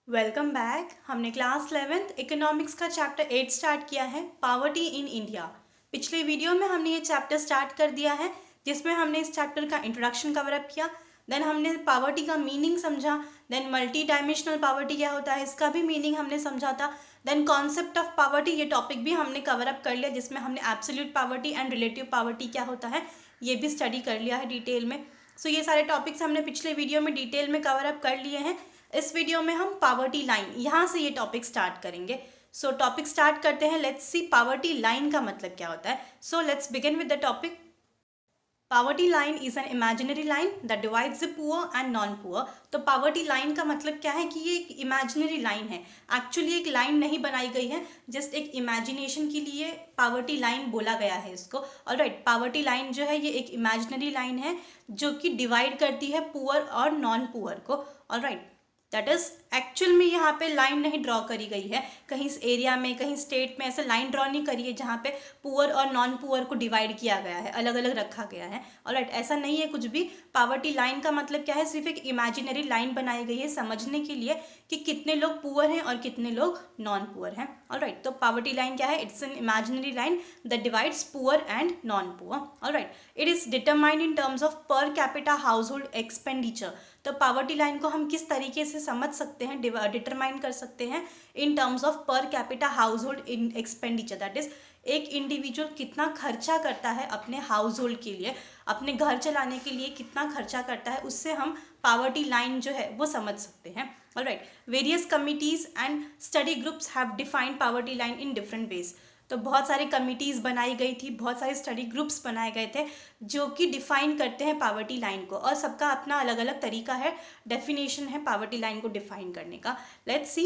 Welcome back. हमने class 11th economics का chapter 8 start किया है, पावर्टी इन इंडिया। पिछले वीडियो में हमने ये चैप्टर स्टार्ट कर दिया है, जिसमें हमने इस चैप्टर का इंट्रोडक्शन कवर अप किया। देन हमने पावर्टी का मीनिंग समझा। देन मल्टी डायमेंशनल पावर्टी क्या होता है, इसका भी मीनिंग हमने समझा था। देन कॉन्सेप्ट ऑफ पावर्टी, ये टॉपिक भी हमने कवर अप कर लिया, जिसमें हमने absolute poverty and relative poverty क्या होता है ये भी स्टडी कर लिया है डिटेल में। सो ये सारे टॉपिक्स हमने पिछले वीडियो में डिटेल में कवर अप कर लिए हैं। इस वीडियो में हम पावर्टी लाइन यहाँ से ये टॉपिक स्टार्ट करेंगे। सो टॉपिक स्टार्ट करते हैं। लेट्स सी पावर्टी लाइन का मतलब क्या होता है। So let's begin with the topic. Poverty line is an imaginary line that divides the poor and non poor. तो पावर्टी लाइन का मतलब क्या है कि ये एक इमेजिनरी लाइन है। एक्चुअली एक लाइन नहीं बनाई गई है, जस्ट एक इमेजिनेशन के लिए पावर्टी लाइन बोला गया है इसको। ऑलराइट, पावर्टी लाइन जो है ये एक इमेजिनरी लाइन है जो कि डिवाइड करती है पुअर और नॉन पुअर को। ऑलराइट, दैट इज एक्चुअल में यहाँ पे लाइन नहीं ड्रॉ करी गई है, कहीं इस एरिया में कहीं स्टेट में ऐसे लाइन ड्रॉ नहीं करी है जहाँ पे पुअर और नॉन पुअर को डिवाइड किया गया है, अलग अलग रखा गया है। ऑलराइट, ऐसा नहीं है कुछ भी। पावर्टी लाइन का मतलब क्या है, सिर्फ एक इमेजिनरी लाइन बनाई गई है समझने के लिए कि कितने लोग पुअर हैं और कितने लोग नॉन पुअर हैं। ऑलराइट, तो पावर्टी लाइन क्या है, it's an imaginary line that divides poor and non poor. Alright, it is determined in terms of per capita house hold expenditure. तो पावर्टी लाइन को हम किस तरीके से समझ सकते हैं, डिटरमाइन कर सकते हैं in terms of per capita house hold in expenditure. That is एक इंडिविजुअल कितना खर्चा करता है अपने हाउस होल्ड के लिए, अपने घर चलाने के लिए कितना खर्चा करता है, उससे हम पावर्टी लाइन जो है वो समझ सकते हैं। Alright, various committees and study groups have defined poverty line in different ways. तो बहुत सारे कमिटीज़ बनाई गई थी, बहुत सारे स्टडी ग्रुप्स बनाए गए थे जो कि डिफाइन करते हैं पावर्टी लाइन को, और सबका अपना अलग अलग तरीका है, डेफिनेशन है पावर्टी लाइन को डिफाइन करने का। Let's see.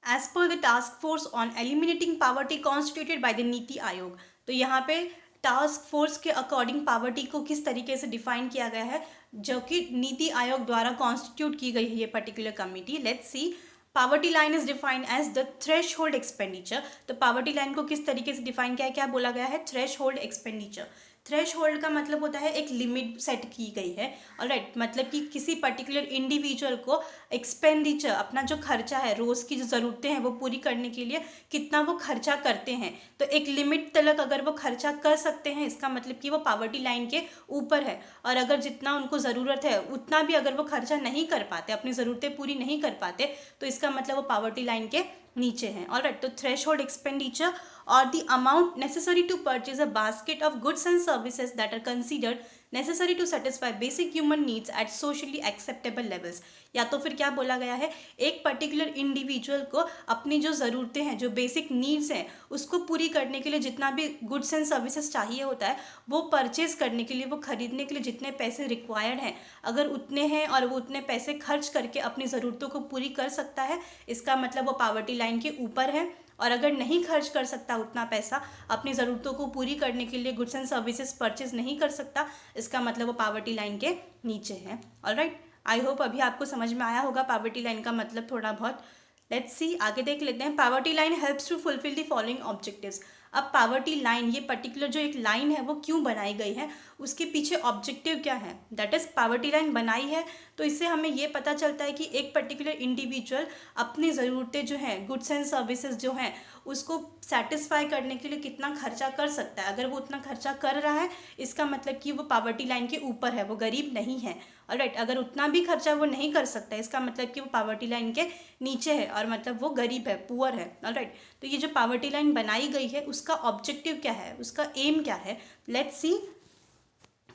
As per the task force on eliminating poverty constituted by the NITI Aayog. तो यहाँ पे टास्क फोर्स के अकॉर्डिंग पावर्टी को किस तरीके से डिफाइन किया गया है, जो कि नीति आयोग द्वारा कॉन्स्टिट्यूट की गई है ये particular committee. Let's see. Poverty line is defined as the threshold expenditure. तो पावर्टी लाइन को किस तरीके से डिफाइन किया है, क्या बोला गया है, threshold expenditure. Threshold का मतलब होता है एक लिमिट सेट की गई है। ऑलराइट, मतलब कि किसी पर्टिकुलर इंडिविजुअल को एक्सपेंडिचर, अपना जो खर्चा है, रोज़ की जो ज़रूरतें हैं वो पूरी करने के लिए कितना वो खर्चा करते हैं, तो एक लिमिट तक अगर वो खर्चा कर सकते हैं, इसका मतलब कि वो पावर्टी लाइन के ऊपर है। और अगर जितना उनको ज़रूरत है उतना भी अगर वो खर्चा नहीं कर पाते, अपनी ज़रूरतें पूरी नहीं कर पाते, तो इसका मतलब वो पावर्टी लाइन के नीचे हैं। ऑलराइट, तो थ्रेशहोल्ड एक्सपेंडिचर और the amount necessary to purchase a basket of goods and services that are considered necessary to satisfy basic human needs at socially acceptable levels. या तो फिर क्या बोला गया है, एक पर्टिकुलर इंडिविजुअल को अपनी जो ज़रूरतें हैं, जो बेसिक नीड्स हैं, उसको पूरी करने के लिए जितना भी गुड्स एंड सर्विसेज चाहिए होता है, वो परचेज करने के लिए, वो खरीदने के लिए जितने पैसे रिक्वायर्ड हैं, अगर उतने हैं और वो उतने पैसे खर्च करके अपनी ज़रूरतों को पूरी कर सकता है, इसका मतलब वो पावर्टी लाइन के ऊपर है। और अगर नहीं खर्च कर सकता उतना पैसा, अपनी ज़रूरतों को पूरी करने के लिए गुड्स एंड सर्विसेज परचेज नहीं कर सकता, इसका मतलब वो पावर्टी लाइन के नीचे है। ऑलराइट, आई होप अभी आपको समझ में आया होगा पावर्टी लाइन का मतलब थोड़ा बहुत। लेट्स सी, आगे देख लेते हैं। Poverty line helps to fulfil the following objectives. अब पावर्टी लाइन, ये पर्टिकुलर जो एक लाइन है वो क्यों बनाई गई है, उसके पीछे ऑब्जेक्टिव क्या है, दैट इज पावर्टी लाइन बनाई है तो इससे हमें ये पता चलता है कि एक पर्टिकुलर इंडिविजुअल अपनी ज़रूरतें जो हैं, गुड्स एंड सर्विसेज जो हैं, उसको सेटिस्फाई करने के लिए कितना खर्चा कर सकता है। अगर वो उतना खर्चा कर रहा है, इसका मतलब कि वो पावर्टी लाइन के ऊपर है, वो गरीब नहीं है। ऑलराइट, अगर उतना भी खर्चा वो नहीं कर सकता, इसका मतलब कि वो पावर्टी लाइन के नीचे है, और मतलब वो गरीब है, पुअर है। ऑलराइट, तो ये जो पावर्टी लाइन बनाई गई है उसका ऑब्जेक्टिव क्या है, उसका एम क्या है, let's see.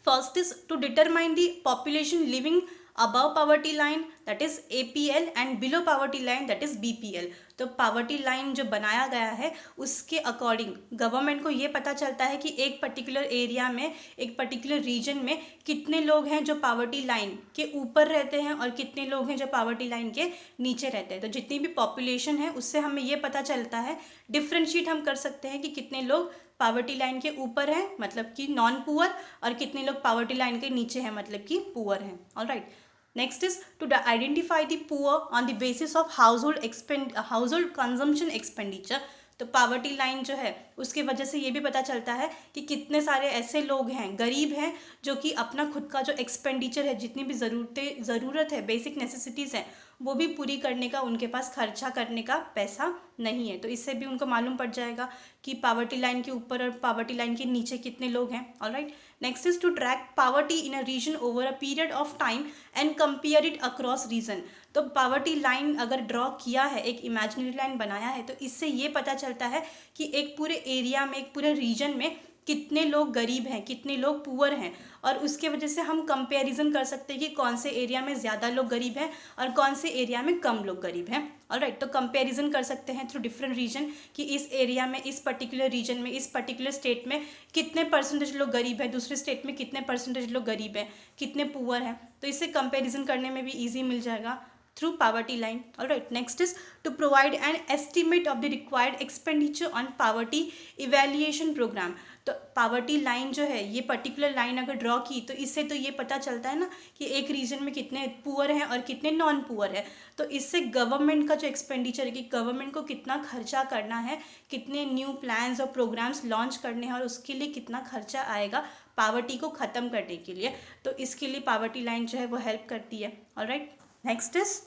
First is to determine the population living above poverty line, that is APL, and below poverty line, that is BPL। तो पावर्टी लाइन जो बनाया गया है उसके अकॉर्डिंग गवर्नमेंट को ये पता चलता है कि एक पर्टिकुलर एरिया में, एक पर्टिकुलर रीजन में कितने लोग हैं जो पावर्टी लाइन के ऊपर रहते हैं और कितने लोग हैं जो पावर्टी लाइन के नीचे रहते हैं। तो जितनी भी पॉपुलेशन है उससे हमें ये पता चलता है, डिफ्रेंशिएट हम कर सकते हैं कि कितने लोग पावर्टी लाइन के ऊपर है मतलब कि नॉन पुअर, और कितने लोग पावर्टी लाइन के नीचे हैं मतलब कि पुअर हैं। Alright, next is to identify the poor on the basis of household consumption expenditure. तो पावर्टी लाइन जो है उसके वजह से ये भी पता चलता है कि कितने सारे ऐसे लोग हैं, गरीब हैं, जो कि अपना खुद का जो एक्सपेंडिचर है, जितनी भी ज़रूरत है, बेसिक नेसेसिटीज़ हैं, वो भी पूरी करने का उनके पास खर्चा करने का पैसा नहीं है। तो इससे भी उनको मालूम पड़ जाएगा कि पावर्टी लाइन के ऊपर और पावर्टी लाइन के नीचे कितने लोग हैं। Alright, next is to track poverty in a region over a period of time and compare it across region. तो पावर्टी लाइन अगर ड्रॉ किया है, एक इमेजिनरी लाइन बनाया है, तो इससे ये पता चलता है कि एक पूरे एरिया में, एक पूरे रीजन में कितने लोग गरीब हैं, कितने लोग पुअर हैं, और उसके वजह से हम कंपैरिजन कर सकते हैं कि कौन से एरिया में ज़्यादा लोग गरीब हैं और कौन से एरिया में कम लोग गरीब हैं। ऑलराइट, तो कंपैरिजन कर सकते हैं थ्रू डिफरेंट रीजन कि इस एरिया में, इस पर्टिकुलर रीजन में, इस पर्टिकुलर स्टेट में कितने परसेंटेज लोग गरीब हैं, दूसरे स्टेट में कितने परसेंटेज लोग गरीब हैं, कितने पुअर हैं। तो इससे कंपैरिजन करने में भी ईजी मिल जाएगा through poverty line. Alright, next is to provide an estimate of the required expenditure on poverty evaluation program. तो पावर्टी लाइन जो है, ये पर्टिकुलर लाइन अगर ड्रॉ की तो इससे तो ये पता चलता है ना कि एक रीजन में कितने पुअर हैं और कितने नॉन पुअर है। तो इससे गवर्नमेंट का जो एक्सपेंडिचर है कि गवर्नमेंट को कितना खर्चा करना है, कितने न्यू प्लान्स और प्रोग्राम्स लॉन्च करने हैं और उसके लिए कितना खर्चा आएगा पावर्टी को ख़त्म करने के लिए, तो इसके लिए पावर्टी लाइन जो है वो हेल्प करती है। Alright, next is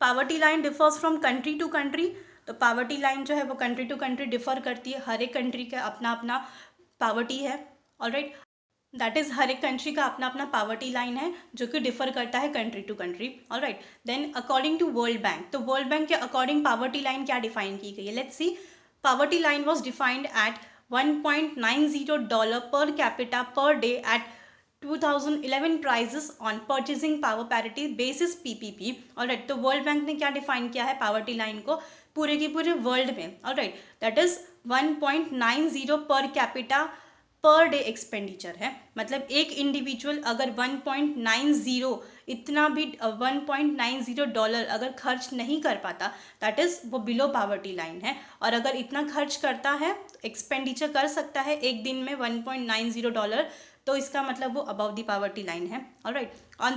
poverty line differs from country to country. तो पावर्टी लाइन जो है वो कंट्री टू कंट्री डिफर करती है, हर एक कंट्री का अपना अपना पावर्टी है। ऑलराइट, दैट इज हर एक कंट्री का अपना अपना पावर्टी लाइन है जो कि डिफर करता है country to country. Alright, then according to World Bank, तो वर्ल्ड बैंक के अकॉर्डिंग पावर्टी लाइन क्या डिफाइन की गई है, let's see. Poverty line was defined at $1.90 per capita per day at 2011 prices on purchasing power parity basis PPP। Alright, तो World bank ने क्या define किया है पावर्टी लाइन को पूरे के पूरे वर्ल्ड में। Alright, that is 1.90 per capita per day expenditure है, मतलब एक इंडिविजुअल अगर 1.90 इतना भी $1.90 अगर खर्च नहीं कर पाता, दैट इज़ वो बिलो पावर्टी लाइन है। और अगर इतना खर्च करता है, एक्सपेंडिचर कर सकता है एक दिन में $1.90, तो इसका मतलब वो अबव द पावर्टी लाइन है। Alright, on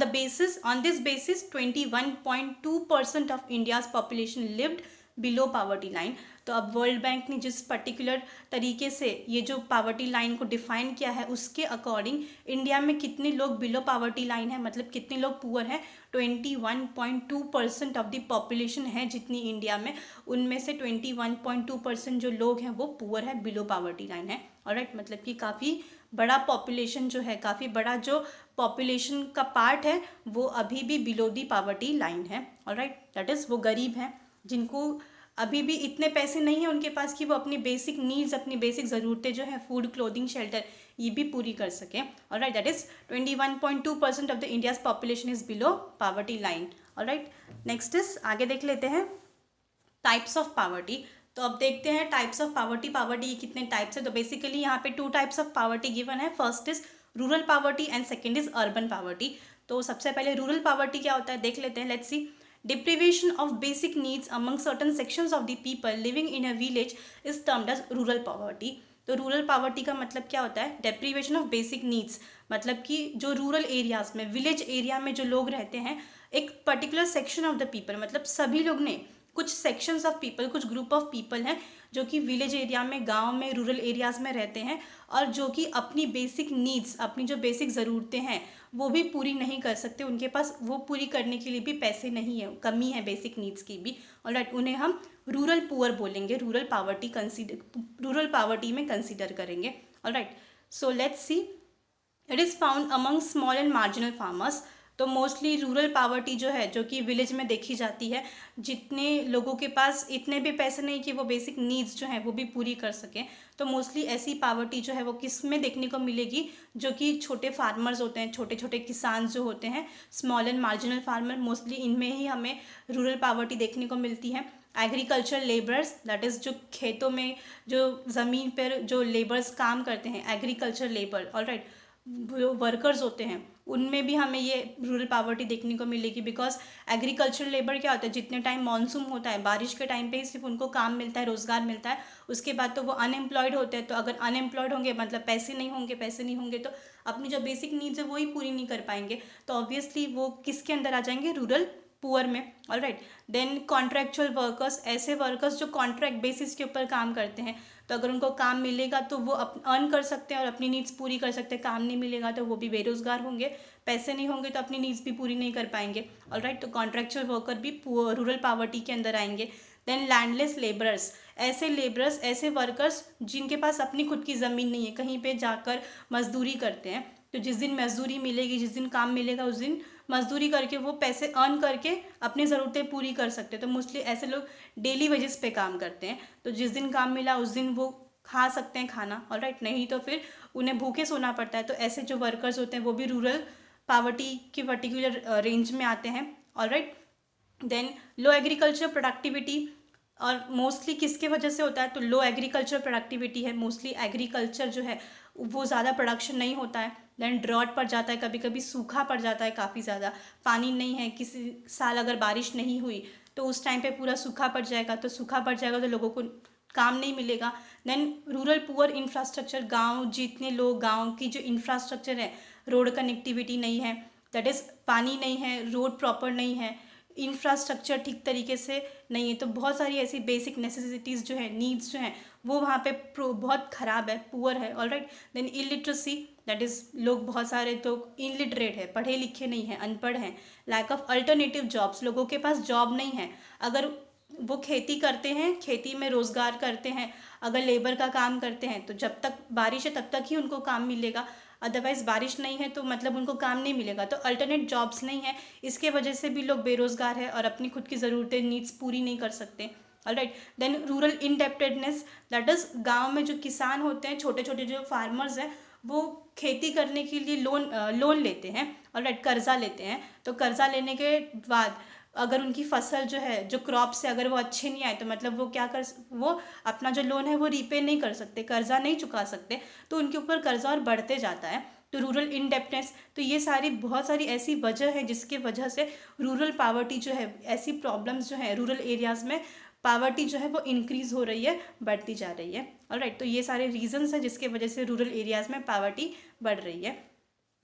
this basis 21.2% of India's population lived below poverty line. तो अब वर्ल्ड बैंक ने जिस पर्टिकुलर तरीके से ये जो पावर्टी लाइन को डिफाइन किया है, उसके अकॉर्डिंग इंडिया में कितने लोग बिलो पावर्टी लाइन है, मतलब कितने लोग पुअर हैं, 21.2% ऑफ द पॉपुलेशन है जितनी इंडिया में, उनमें से 21.2% जो लोग हैं वो पुअर है, बिलो पावर्टी लाइन है। ऑलराइट, मतलब कि काफ़ी बड़ा पॉपुलेशन जो है, काफ़ी बड़ा जो पॉपुलेशन का पार्ट है वो अभी भी बिलो दी पावर्टी लाइन है। ऑलराइट, दैट इज़ वो गरीब हैं जिनको अभी भी इतने पैसे नहीं है उनके पास कि वो अपनी बेसिक नीड्स, अपनी बेसिक ज़रूरतें जो है, फूड, क्लोथिंग, शेल्टर, ये भी पूरी कर सकें। Alright, that is 21.2% of the India's population is below poverty line. Alright, next is आगे देख लेते हैं टाइप्स ऑफ पावर्टी। तो अब देखते हैं टाइप्स ऑफ पावर्टी, पावर्टी कितने टाइप्स है। तो बेसिकली यहाँ पे 2 टाइप्स ऑफ पावर्टी गिवन है, first is rural poverty and second is urban poverty. तो सबसे पहले रूरल पावर्टी क्या होता है देख लेते हैं, let's see. Deprivation of basic needs among certain sections of the people living in a village is termed as rural poverty। तो रूरल पावर्टी का मतलब क्या होता है, डेप्रीवेशन ऑफ बेसिक नीड्स, मतलब कि जो रूरल एरियाज में, विलेज एरिया में जो लोग रहते हैं, एक particular section of the people, मतलब सभी लोग ने, कुछ सेक्शंस ऑफ पीपल, कुछ ग्रुप ऑफ पीपल हैं जो कि विलेज एरिया में, गांव में, रूरल एरियाज़ में रहते हैं और जो कि अपनी बेसिक नीड्स, अपनी जो बेसिक ज़रूरतें हैं वो भी पूरी नहीं कर सकते, उनके पास वो पूरी करने के लिए भी पैसे नहीं है, कमी है बेसिक नीड्स की भी। ऑलराइट, उन्हें हम रूरल पुअर बोलेंगे, रूरल पावर्टी में कंसिडर करेंगे। Alright, so let's see, it is found among small and marginal farmers. तो मोस्टली रूरल पावर्टी जो है, जो कि विलेज में देखी जाती है, जितने लोगों के पास इतने भी पैसे नहीं कि वो बेसिक नीड्स जो हैं वो भी पूरी कर सकें, तो मोस्टली ऐसी पावर्टी जो है वो किस में देखने को मिलेगी, जो कि छोटे फार्मर्स होते हैं, छोटे छोटे किसान जो होते हैं, small and marginal farmer, mostly इनमें ही हमें रूरल पावर्टी देखने को मिलती है। एग्रीकल्चर लेबर्स, दैट इज़ जो खेतों में, जो ज़मीन पर जो लेबर्स काम करते हैं, एग्रीकल्चर लेबर, ऑलराइट, जो वर्कर्स होते हैं, उनमें भी हमें ये रूरल पावर्टी देखने को मिलेगी। बिकॉज एग्रीकल्चर लेबर क्या होता है, जितने टाइम मानसून होता है, बारिश के टाइम पे ही सिर्फ उनको काम मिलता है, रोज़गार मिलता है, उसके बाद तो वो अनएम्प्लॉयड होते हैं। तो अगर अनएम्प्लॉयड होंगे मतलब पैसे नहीं होंगे तो अपनी जो बेसिक नीड्स है वो ही पूरी नहीं कर पाएंगे, तो ऑब्वियसली वो किसके अंदर आ जाएंगे, रूरल पुअर में, ऑलराइट। देन कॉन्ट्रैक्चुअल वर्कर्स, ऐसे वर्कर्स जो कॉन्ट्रैक्ट बेसिस के ऊपर काम करते हैं, तो अगर उनको काम मिलेगा तो वो अर्न कर सकते हैं और अपनी नीड्स पूरी कर सकते हैं, काम नहीं मिलेगा तो वो भी बेरोजगार होंगे, पैसे नहीं होंगे तो अपनी नीड्स भी पूरी नहीं कर पाएंगे, ऑलराइट। तो कॉन्ट्रैक्चुअल वर्कर भी रूरल पॉवर्टी के अंदर आएंगे। देन लैंडलेस लेबरर्स, ऐसे लेबरर्स, ऐसे वर्कर्स जिनके पास अपनी खुद की ज़मीन नहीं है, कहीं पे जाकर मजदूरी करते हैं, तो जिस दिन मजदूरी मिलेगी, जिस दिन काम मिलेगा, उस दिन मजदूरी करके वो पैसे अर्न करके अपनी ज़रूरतें पूरी कर सकते हैं। तो मोस्टली ऐसे लोग डेली वेजेस पे काम करते हैं, तो जिस दिन काम मिला उस दिन वो खा सकते हैं खाना, ऑलराइट, नहीं तो फिर उन्हें भूखे सोना पड़ता है। तो ऐसे जो वर्कर्स होते हैं वो भी रूरल पॉवर्टी की पर्टिकुलर रेंज में आते हैं, alright. Then low agriculture productivity, और मोस्टली किसके वजह से होता है, तो लो एग्रीकल्चर प्रोडक्टिविटी है, मोस्टली एग्रीकल्चर जो है वो ज़्यादा प्रोडक्शन नहीं होता है। देन ड्रॉट पड़ जाता है, कभी कभी सूखा पड़ जाता है, काफ़ी ज़्यादा पानी नहीं है, किसी साल अगर बारिश नहीं हुई तो उस टाइम पे पूरा सूखा पड़ जाएगा, तो सूखा पड़ जाएगा तो लोगों को काम नहीं मिलेगा। देन रूरल पुअर इंफ्रास्ट्रक्चर, गांव जितने लोग, गांव की जो इंफ्रास्ट्रक्चर है, रोड कनेक्टिविटी नहीं है, दैट इज़ पानी नहीं है, रोड प्रॉपर नहीं है, इंफ्रास्ट्रक्चर ठीक तरीके से नहीं है, तो बहुत सारी ऐसी बेसिक नेसेसिटीज़ जो है, नीड्स जो हैं, वो वहाँ पे बहुत ख़राब है, पुअर है, alright. Then illiteracy, that is लोग बहुत सारे तो इलिटरेट है, पढ़े लिखे नहीं हैं, अनपढ़ हैं। लैक ऑफ अल्टरनेटिव जॉब्स, लोगों के पास जॉब नहीं है, अगर वो खेती करते हैं, खेती में रोज़गार करते हैं, अगर लेबर का काम करते हैं तो जब तक बारिश है तब तक ही उनको काम मिलेगा, अदरवाइज़ बारिश नहीं है तो मतलब उनको काम नहीं मिलेगा, तो अल्टरनेट जॉब्स नहीं है, इसके वजह से भी लोग बेरोज़गार है और अपनी खुद की ज़रूरतें, नीड्स पूरी नहीं कर सकते, alright. Then rural indebtedness, that is गाँव में जो किसान होते हैं, छोटे छोटे जो फार्मर्स हैं, वो खेती करने के लिए लोन लेते हैं, ऑलराइट, कर्जा लेते हैं, तो कर्जा लेने के बाद अगर उनकी फसल जो है, जो क्रॉप्स है, अगर वो अच्छे नहीं आए तो मतलब वो अपना जो लोन है वो रीपे नहीं कर सकते, कर्जा नहीं चुका सकते, तो उनके ऊपर कर्जा और बढ़ते जाता है, तो रूरल इंडेप्टनेस। तो ये सारी बहुत सारी ऐसी वजह है जिसके वजह से रूरल पॉवर्टी जो है, ऐसी प्रॉब्लम्स जो है रूरल एरियाज़ में, पॉवर्टी जो है वो इंक्रीज़ हो रही है, बढ़ती जा रही है, ऑलराइट। तो ये सारे रीजंस हैं जिसके वजह से रूरल एरियाज़ में पॉवर्टी बढ़ रही है।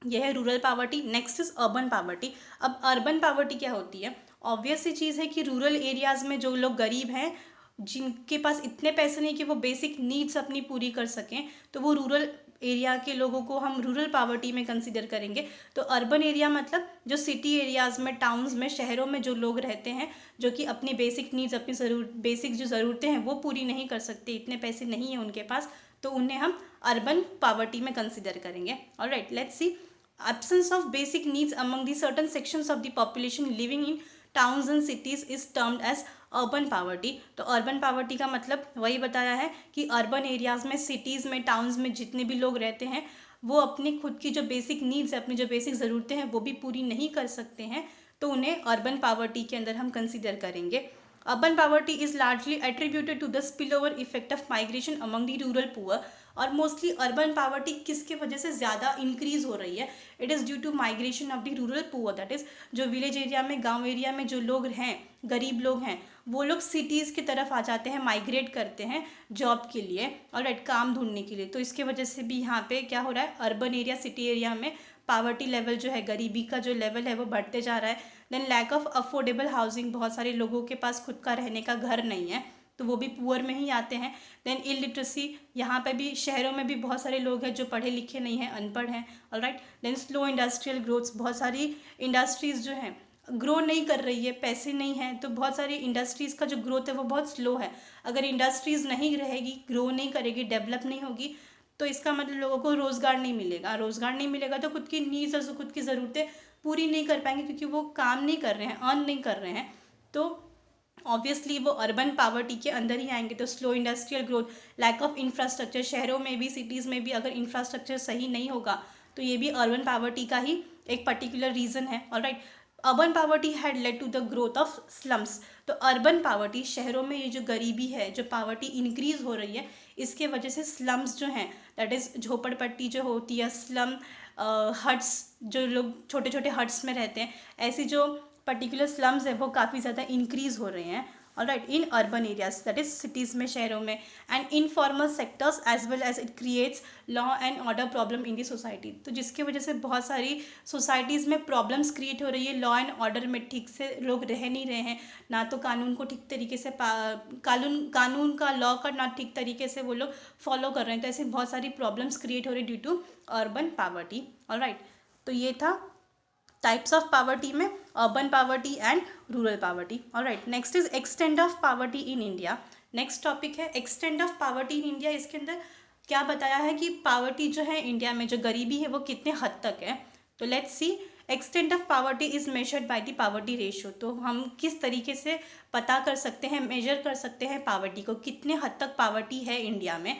यह है rural poverty. Next is urban poverty. अब अर्बन पॉवर्टी क्या होती है? ऑब्वियस सी चीज़ है कि रूरल एरियाज़ में जो लोग गरीब हैं, जिनके पास इतने पैसे नहीं कि वो बेसिक नीड्स अपनी पूरी कर सकें, तो वो रूरल एरिया के लोगों को हम रूरल पॉवर्टी में कंसिडर करेंगे। तो अर्बन एरिया मतलब जो सिटी एरियाज़ में, टाउन्स में, शहरों में जो लोग रहते हैं, जो कि अपनी बेसिक नीड्स, अपनी बेसिक जो ज़रूरतें हैं वो पूरी नहीं कर सकते, इतने पैसे नहीं हैं उनके पास, तो उन्हें हम अर्बन पॉवर्टी में कंसिडर करेंगे, alright. Let's C. Absence of basic needs among the certain sections of the population living in towns and cities is termed as urban poverty। तो urban poverty का मतलब वही बताया है कि अर्बन एरियाज़ में, सिटीज़ में, टाउन्स में जितने भी लोग रहते हैं, वो अपनी खुद की जो बेसिक नीड्स है, अपनी जो बेसिक ज़रूरतें हैं वो भी पूरी नहीं कर सकते हैं, तो उन्हें अर्बन पॉवर्टी के अंदर हम कंसिडर करेंगे। Urban poverty is largely attributed to the spill over effect of migration among the rural poor. और मोस्टली अर्बन पॉवर्टी किसके वजह से ज़्यादा इंक्रीज हो रही है? It is due to migration of the rural poor, that is जो village area में, गांव एरिया में जो लोग हैं, गरीब लोग हैं, वो लोग सिटीज़ की तरफ आ जाते हैं, माइग्रेट करते हैं जॉब के लिए, ऑलराइट, काम ढूंढने के लिए। तो इसके वजह से भी यहाँ पे क्या हो रहा है, अर्बन एरिया, सिटी एरिया में पावर्टी लेवल जो है, गरीबी का जो लेवल है वो बढ़ते जा रहा है। Then lack of affordable housing, बहुत सारे लोगों के पास खुद का रहने का घर नहीं है, तो वो भी पुअर में ही आते हैं। देन इलिटरेसी, यहाँ पे भी शहरों में भी बहुत सारे लोग हैं जो पढ़े लिखे नहीं हैं, अनपढ़ हैं, alright. Then slow industrial growths, बहुत सारी इंडस्ट्रीज़ जो हैं ग्रो नहीं कर रही है, पैसे नहीं हैं, तो बहुत सारी इंडस्ट्रीज़ का जो ग्रोथ है वो बहुत स्लो है। अगर इंडस्ट्रीज़ नहीं रहेगी, ग्रो नहीं करेगी, डेवलप नहीं होगी, तो इसका मतलब लोगों को रोज़गार नहीं मिलेगा। रोज़गार नहीं मिलेगा तो खुद की नीड्स और खुद की ज़रूरतें पूरी नहीं कर पाएंगे, क्योंकि वो काम नहीं कर रहे हैं, अर्न नहीं कर रहे हैं, तो ऑब्वियसली वो अर्बन पॉवर्टी के अंदर ही आएंगे। तो slow industrial growth, lack of infrastructure, शहरों में भी, सिटीज़ में भी अगर इंफ्रास्ट्रक्चर सही नहीं होगा तो ये भी अर्बन पॉवर्टी का ही एक पर्टिकुलर रीज़न है, alright. Urban poverty had led to the growth of slums. तो अर्बन पॉवर्टी, शहरों में ये जो गरीबी है, जो पॉवर्टी इंक्रीज हो रही है, इसके वजह से स्लम्स जो हैं, दैट इज़ झोपड़पट्टी जो होती है, स्लम हट्स, जो लोग छोटे छोटे हट्स में रहते हैं, ऐसी जो पर्टिकुलर स्लम्स है वो काफ़ी ज़्यादा इंक्रीज़ हो रहे हैं, alright, in urban areas that is cities में, शहरों में, and informal sectors as well as it creates law and order problem in the society. तो जिसकी वजह से बहुत सारी सोसाइटीज़ में प्रॉब्लम्स क्रिएट हो रही है, लॉ एंड ऑर्डर में ठीक से लोग रह नहीं रहे हैं, ना तो कानून को ठीक तरीके से कानून का, लॉ का ना ठीक तरीके से वो लोग फॉलो कर रहे हैं। तो ऐसे बहुत सारी प्रॉब्लम्स क्रिएट हो रही due to urban poverty. Alright, तो ये था टाइप्स ऑफ पावर्टी में, urban poverty and rural poverty. Alright, next is extent of poverty in India. Next topic है extent of poverty in India. इसके अंदर क्या बताया है कि पावर्टी जो है इंडिया में, जो गरीबी है वो कितने हद तक है। तो let's see, extent of poverty is measured by the poverty ratio. तो हम किस तरीके से पता कर सकते हैं, मेजर कर सकते हैं पावर्टी को, कितने हद तक पावर्टी है इंडिया में।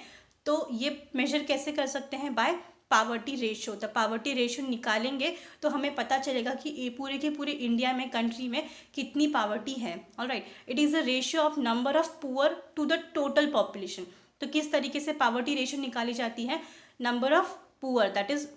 तो ये मेजर कैसे कर सकते हैं, बाय पावर्टी रेशियो। तो पावर्टी रेशियो निकालेंगे तो हमें पता चलेगा कि ये पूरे के पूरे इंडिया में, कंट्री में कितनी पावर्टी है। Alright, it is a ratio of number of poor to the total population. तो किस तरीके से पावर्टी रेशियो निकाली जाती है, number of poor that is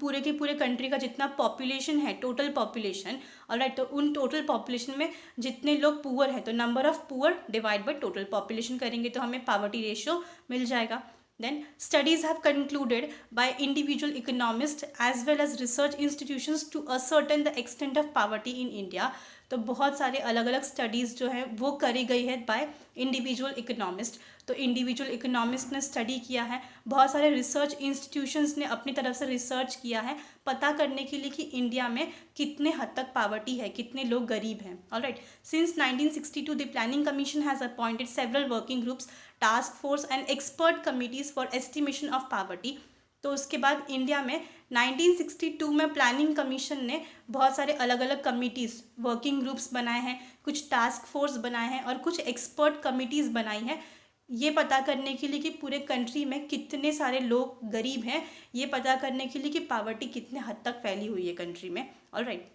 पूरे के पूरे कंट्री का जितना पॉपुलेशन है, टोटल पॉपुलेशन। ऑलराइट, तो उन टोटल पॉपुलेशन में जितने लोग पुअर हैं, तो number of poor divide by total population करेंगे तो हमें पावर्टी रेशियो मिल जाएगा। Then studies have concluded by individual economists as well as research institutions to ascertain the extent of poverty in India. तो बहुत सारे अलग अलग स्टडीज़ जो है वो करी गई है बाय इंडिविजुअल इकोनॉमिस्ट। तो इंडिविजुअल इकोनॉमिस्ट ने स्टडी किया है, बहुत सारे रिसर्च इंस्टीट्यूशंस ने अपनी तरफ से रिसर्च किया है पता करने के लिए कि इंडिया में कितने हद तक पावर्टी है, कितने लोग गरीब हैं। Alright, since 1962 the planning commission has appointed several working groups, task force and expert committees for estimation of poverty. तो उसके बाद इंडिया में 1962 में प्लानिंग कमीशन ने बहुत सारे अलग अलग कमिटीज़, वर्किंग ग्रुप्स बनाए हैं, कुछ टास्क फोर्स बनाए हैं और कुछ एक्सपर्ट कमिटीज़ बनाई हैं, ये पता करने के लिए कि पूरे कंट्री में कितने सारे लोग गरीब हैं, ये पता करने के लिए कि पावर्टी कितने हद तक फैली हुई है कंट्री में। Alright,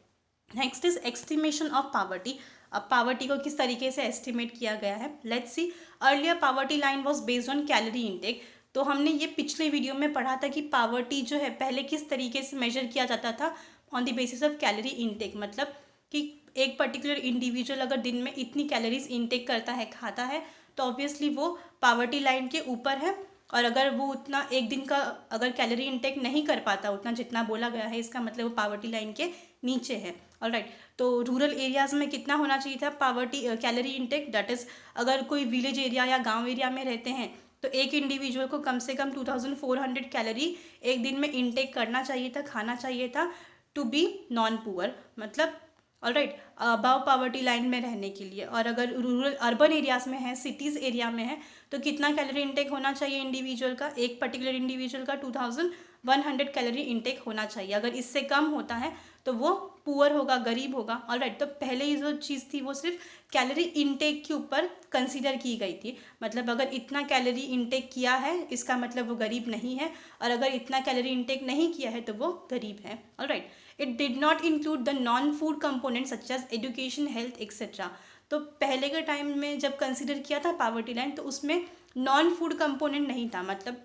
next is estimation of poverty. अब पावर्टी को किस तरीके से एस्टिमेट किया गया है, let's C. Earlier poverty line was based on calorie intake. तो हमने ये पिछले वीडियो में पढ़ा था कि पावर्टी जो है पहले किस तरीके से मेजर किया जाता था, on the basis of calorie intake. मतलब कि एक पर्टिकुलर इंडिविजुअल अगर दिन में इतनी कैलोरीज इनटेक करता है, खाता है, तो ऑब्वियसली वो पावर्टी लाइन के ऊपर है। और अगर वो उतना एक दिन का अगर कैलोरी इनटेक नहीं कर पाता उतना जितना बोला गया है, इसका मतलब वो पावर्टी लाइन के नीचे है। ऑलराइट, तो रूरल एरियाज़ में कितना होना चाहिए था poverty calorie intake, that is अगर कोई विलेज एरिया या गांव एरिया में रहते हैं तो एक इंडिविजुअल को कम से कम 2400 कैलोरी एक दिन में इनटेक करना चाहिए था, खाना चाहिए था, टू बी नॉन पुअर, मतलब ऑलराइट अबव पावर्टी लाइन में रहने के लिए। और अगर रूरल अर्बन एरियाज़ में है, सिटीज़ एरिया में है, तो कितना कैलोरी इनटेक होना चाहिए इंडिविजुअल का, एक पर्टिकुलर इंडिविजुअल का 2100 कैलोरी इनटेक होना चाहिए। अगर इससे कम होता है तो वो पुअर होगा, गरीब होगा। ऑलराइट, तो पहले ही जो चीज़ थी वो सिर्फ कैलोरी इनटेक के ऊपर कंसीडर की गई थी, मतलब अगर इतना कैलोरी इनटेक किया है इसका मतलब वो गरीब नहीं है, और अगर इतना कैलोरी इनटेक नहीं किया है तो वो गरीब है। Alright, it did not include the non food component such as education, health etcetera. तो पहले के टाइम में जब कंसीडर किया था पावर्टी लाइन तो उसमें नॉन फूड कंपोनेंट नहीं था, मतलब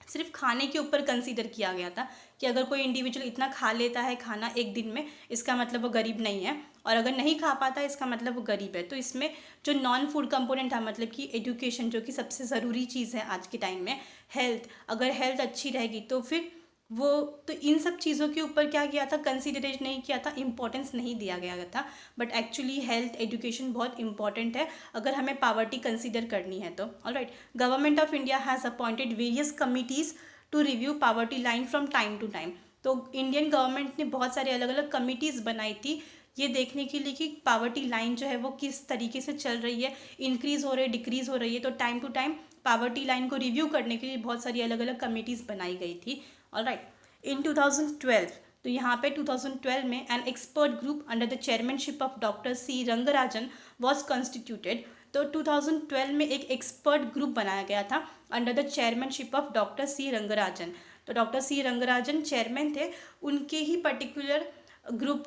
सिर्फ खाने के ऊपर कंसीडर किया गया था कि अगर कोई इंडिविजुअल इतना खा लेता है खाना एक दिन में, इसका मतलब वो गरीब नहीं है, और अगर नहीं खा पाता इसका मतलब वो गरीब है। तो इसमें जो नॉन फूड कंपोनेंट था, मतलब कि एजुकेशन जो कि सबसे ज़रूरी चीज़ है आज के टाइम में, हेल्थ, अगर हेल्थ अच्छी रहेगी तो फिर वो, तो इन सब चीज़ों के ऊपर क्या किया था, कंसीडरेशन नहीं किया था, इंपॉर्टेंस नहीं दिया गया था। बट एक्चुअली हेल्थ एजुकेशन बहुत इंपॉर्टेंट है अगर हमें पावर्टी कंसीडर करनी है तो। Alright, government of India has appointed various committees to review poverty line from time to time. तो इंडियन गवर्नमेंट ने बहुत सारे अलग अलग कमिटीज़ बनाई थी ये देखने के लिए कि पावर्टी लाइन जो है वो किस तरीके से चल रही है, इंक्रीज़ हो रही है, डिक्रीज़ हो रही है। तो time to time poverty line को रिव्यू करने के लिए बहुत सारी अलग अलग कमिटीज़ बनाई गई थी। ऑलराइट, इन 2012, तो यहाँ पे 2012 में an expert group under the chairmanship of doctor C Rangarajan was constituted. तो 2012 में एक एक्सपर्ट ग्रुप बनाया गया था under the chairmanship of doctor C Rangarajan. तो डॉक्टर सी रंगराजन चेयरमैन थे, उनके ही पर्टिकुलर ग्रुप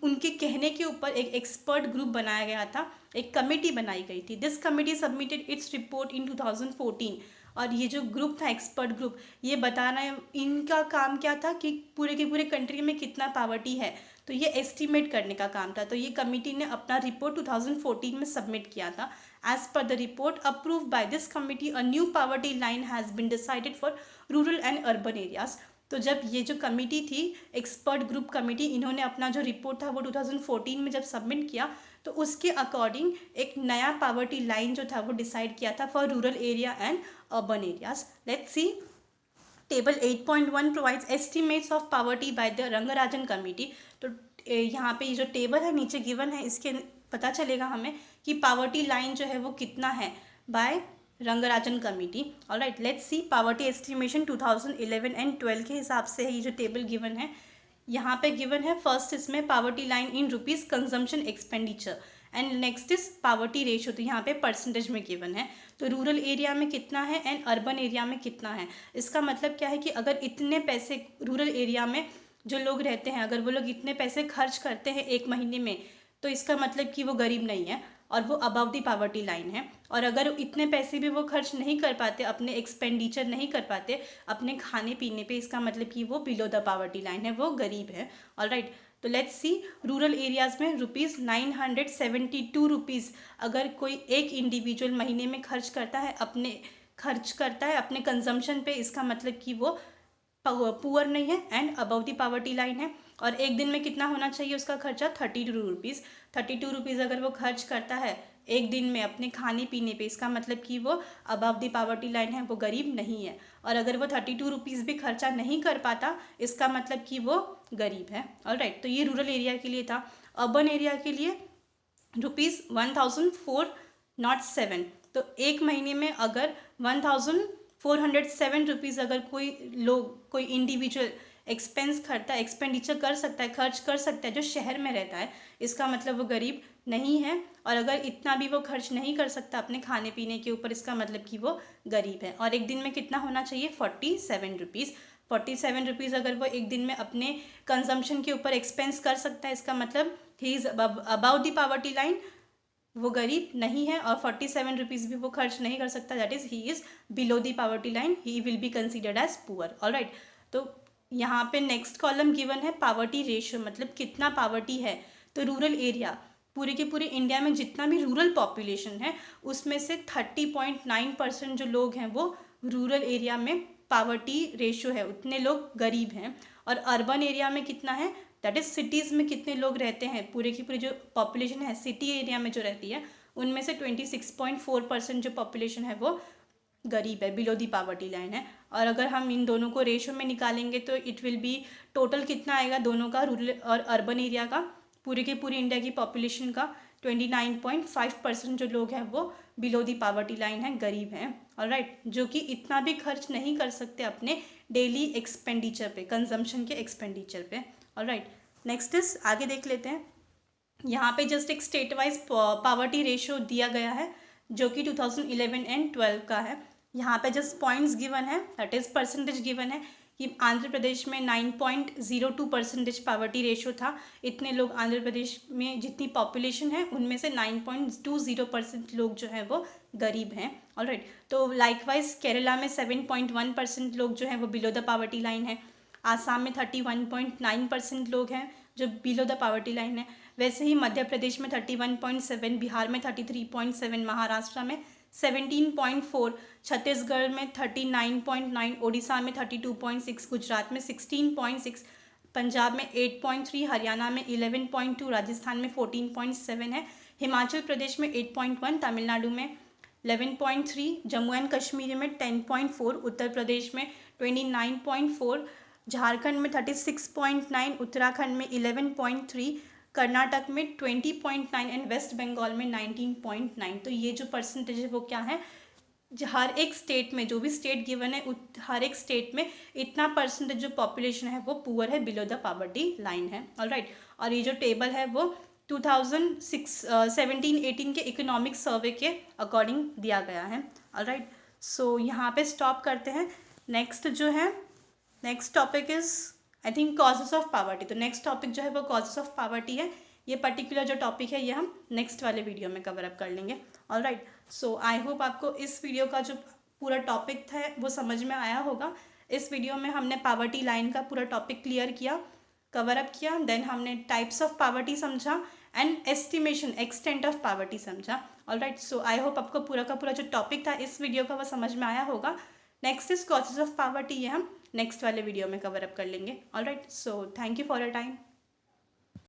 उनके कहने के ऊपर एक एक्सपर्ट ग्रुप बनाया गया था, एक कमेटी बनाई गई थी। This committee submitted its report इन 2014। और ये जो ग्रुप था, एक्सपर्ट ग्रुप, ये बताना है इनका काम क्या था कि पूरे के पूरे कंट्री में कितना पावर्टी है। तो ये एस्टिमेट करने का काम था। तो ये कमिटी ने अपना रिपोर्ट 2014 में सबमिट किया था। As per the report approve by this committee a new poverty line has bin decided for rural and urban areas. तो जब ये जो कमिटी थी, एक्सपर्ट ग्रुप कमिटी, इन्होंने अपना जो रिपोर्ट था वो 2014 में जब सबमिट किया, तो उसके अकॉर्डिंग एक नया पावर्टी लाइन जो था वो डिसाइड किया था for rural area and urban areas. Let's see table 8.1 provides estimates of poverty by the Rangarajan committee. तो यहाँ पे ये जो टेबल है नीचे गिवन है, इसके पता चलेगा हमें कि पावर्टी लाइन जो है वो कितना है by Rangarajan committee. Alright, let's see poverty estimation 2011 and 12 के हिसाब से है ये जो टेबल गिवन है। यहाँ पे गिवन है फर्स्ट इसमें poverty line in rupees consumption expenditure and next is poverty ratio. तो यहाँ पे परसेंटेज में गिवन है। तो रूरल एरिया में कितना है एंड अर्बन एरिया में कितना है। इसका मतलब क्या है कि अगर इतने पैसे रूरल एरिया में जो लोग रहते हैं, अगर वो लोग इतने पैसे खर्च करते हैं एक महीने में, तो इसका मतलब कि वो गरीब नहीं है और वो अबव दी पावर्टी लाइन है। और अगर इतने पैसे भी वो खर्च नहीं कर पाते, अपने एक्सपेंडिचर नहीं कर पाते अपने खाने पीने पे, इसका मतलब कि वो बिलो द पावर्टी लाइन है, वो गरीब है। ऑलराइट, तो लेट्स सी रूरल एरियाज़ में ₹972 रुपीज़ अगर कोई एक इंडिविजुअल महीने में खर्च करता है अपने कंजम्पशन पे, इसका मतलब कि वो पुअर नहीं है and above the poverty line है। और एक दिन में कितना होना चाहिए उसका खर्चा? 32 रुपीज़। 32 रुपीज़ अगर वो खर्च करता है एक दिन में अपने खाने पीने पे, इसका मतलब कि वो अबव द पावर्टी लाइन है, वो गरीब नहीं है। और अगर वो 32 रुपीज़ भी खर्चा नहीं कर पाता, इसका मतलब कि वो गरीब है। ऑलराइट, तो ये रूरल एरिया के लिए था। अर्बन एरिया के लिए ₹1407। तो एक महीने में अगर 1407 रुपीज़ अगर कोई इंडिविजुअल एक्सपेंडिचर कर सकता है, खर्च कर सकता है जो शहर में रहता है, इसका मतलब वो गरीब नहीं है। और अगर इतना भी वो खर्च नहीं कर सकता अपने खाने पीने के ऊपर, इसका मतलब कि वो गरीब है। और एक दिन में कितना होना चाहिए? 47 रुपीज़। 47 रुपीज़ अगर वो एक दिन में अपने कंजम्पशन के ऊपर एक्सपेंस कर सकता है, इसका मतलब he is about the poverty line, वो गरीब नहीं है। और 47 रुपीज़ भी वो खर्च नहीं कर सकता, that is he is below the poverty line, he will be considered as poor. Alright, तो यहाँ पे नेक्स्ट कॉलम गिवन है पावर्टी रेशियो, मतलब कितना पावर्टी है। तो रूरल एरिया, पूरे के पूरे इंडिया में जितना भी रूरल पॉपुलेशन है उसमें से 30.9% जो लोग हैं वो रूरल एरिया में पावर्टी रेशियो है, उतने लोग गरीब हैं। और अर्बन एरिया में कितना है, दैट इज सिटीज़ में कितने लोग रहते हैं, पूरे की पूरी जो पॉपुलेशन है सिटी एरिया में जो रहती है उनमें से 26.4% जो पॉपुलेशन है वो गरीब है, बिलो दी पावर्टी लाइन है। और अगर हम इन दोनों को रेशो में निकालेंगे तो इट विल बी टोटल कितना आएगा दोनों का, रूरल और अर्बन एरिया का, पूरे के पूरे इंडिया की पॉपुलेशन का 29.5% जो लोग हैं वो बिलो दी पावर्टी लाइन है, गरीब हैं। ऑलराइट, जो कि इतना भी खर्च नहीं कर सकते अपने डेली एक्सपेंडिचर पे, कंजम्पशन के एक्सपेंडिचर पे। ऑलराइट, नेक्स्ट इज आगे देख लेते हैं। यहाँ पे जस्ट एक स्टेट वाइज पावर्टी रेशियो दिया गया है जो कि 2011 एंड 12 का है। यहाँ पे जस्ट पॉइंट्स गिवन है, दैट इज परसेंटेज गिवन है कि आंध्र प्रदेश में 9.02% पावर्टी रेशियो था। इतने लोग आंध्र प्रदेश में जितनी पॉपुलेशन है उनमें से 9.20% लोग जो है वो गरीब हैं। ऑलराइट, तो लाइकवाइज केरला में 7.1% लोग जो हैं वो बिलो द पावर्टी लाइन है। आसाम में 31.9% लोग हैं जो बिलो द पावर्टी लाइन है। वैसे ही मध्य प्रदेश में 31.7, बिहार में 33.7, महाराष्ट्र में 17.4, छत्तीसगढ़ में 39.9, ओडिशा में 32.6, गुजरात में 16.6, पंजाब में 8.3, हरियाणा में 11.2, राजस्थान में 14.7 है, हिमाचल प्रदेश में 8.1, तमिलनाडु में 11.3, जम्मू एंड कश्मीर में 10.4, उत्तर प्रदेश में 29.4, झारखंड में 36.9, उत्तराखंड में 11.3, कर्नाटक में 20.9 एंड वेस्ट बंगाल में 19.9। तो ये जो परसेंटेज है वो क्या है, हर एक स्टेट में, जो भी स्टेट गिवन है हर एक स्टेट में इतना परसेंटेज जो पॉपुलेशन है वो पुअर है, बिलो द पावर्टी लाइन है। ऑलराइट, और ये जो टेबल है वो 2017-18 के इकोनॉमिक सर्वे के अकॉर्डिंग दिया गया है। ऑलराइट, सो यहाँ पे स्टॉप करते हैं। नेक्स्ट जो है, next topic is I think causes of poverty. तो नेक्स्ट टॉपिक जो है वो कॉजेस ऑफ पावर्टी है। ये पर्टिकुलर जो टॉपिक है ये हम नेक्स्ट वाले वीडियो में कवर अप कर लेंगे। ऑलराइट, सो आई होप आपको इस वीडियो का जो पूरा टॉपिक था वो समझ में आया होगा। इस वीडियो में हमने पावर्टी लाइन का पूरा टॉपिक क्लियर किया, कवर अप किया। देन हमने टाइप्स ऑफ पॉवर्टी समझा and estimation extent of poverty समझा। ऑलराइट, सो आई होप आपको पूरा का पूरा जो टॉपिक था इस वीडियो का वो समझ में आया होगा। Next is causes of poverty, ये हम नेक्स्ट वाले वीडियो में कवर अप कर लेंगे। Alright, so thank you for your time.